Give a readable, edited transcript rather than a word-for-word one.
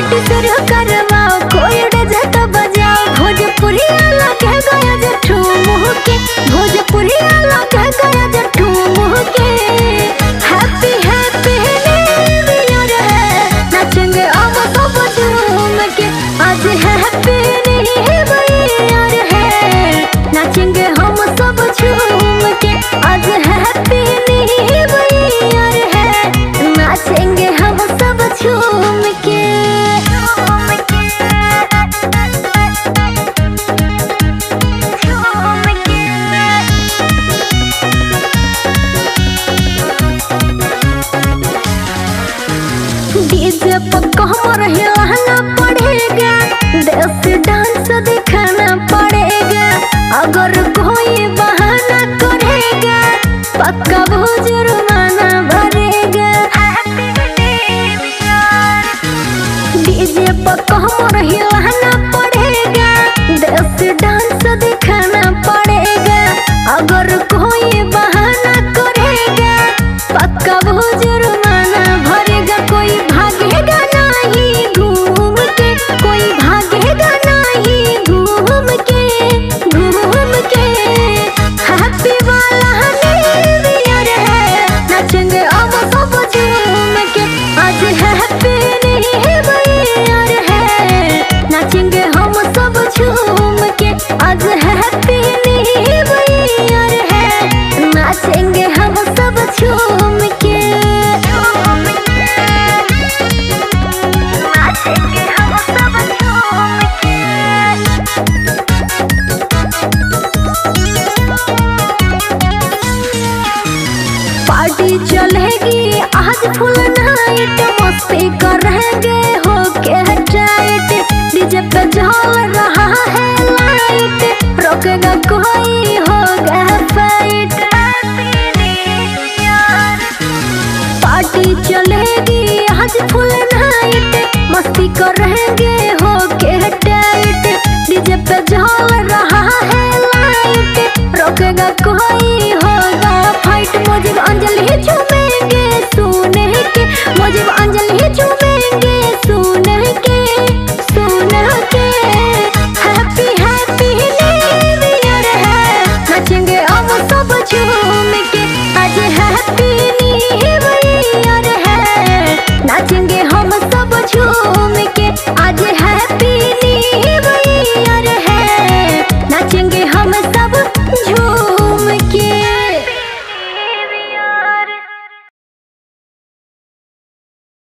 Party शुरू करवाओ, कोई डीजे तो बजाओ। भोजपुरी लगे गया जो ठुमुह के, भोजपुरी लगे गया जो ठुमुह के। हैप्पी हैप्पी न्यू ईयर है, नाचेंगे अब सब झूम के। आज हैप्पी न्यू ईयर है, नाचेंगे हम सब झूम के। आज हैप्पी न्यू ईयर है, नाचेंगे हम सब झूम के। डीजे पर कमर हिलाना पड़ेगा, देसी डांस दिखाना पड़ेगा। अगर कोई बहाना करेगा, पक्का वो जुर्माना भरेगा। डीजे पर कमर हिलाना पड़ेगा, देसी डांस दिखाना पड़ेगा। अगर कोई बहाना करेगा, पक्का वो जुर्माना भरेगा। कोई भागेगा नहीं घूम के, कोई भागेगा नहीं घूम के, घूम के। हैप्पी वाला न्यू ईयर है, नाचेंगे अब सब झूम के। आज हैप्पी न्यू ईयर है, नाचेंगे हम सब झूम के। आज हैप्पी न्यू ईयर है, नाचेंगे हम सब झूम के। नाचेंगे हम सब झूम के। पार्टी चलेगी आज फुल नाइट, मस्ती करेंगे हो के टाइट। डीजे पे जल रहा है लाइट, रोकेगा कोई होगा फाइट। पार्टी चलेगी आज फुल नाइट, मस्ती करेंगे हो के टाइट। डीजे पे जल रहा है लाइट, रोकेगा कोई होगा फाइट। मुझे अंजलि झूमेंगे सुने के, मुझे अंजलि झूमेंगे सुने के, सुने के। हैप्पी हैप्पी न्यू ईयर है, नाचेंगे अब सब झूम के। आज हैप्पी न्यू ईयर है, नाचेंगे हम सब झूम के। आज हैप्पी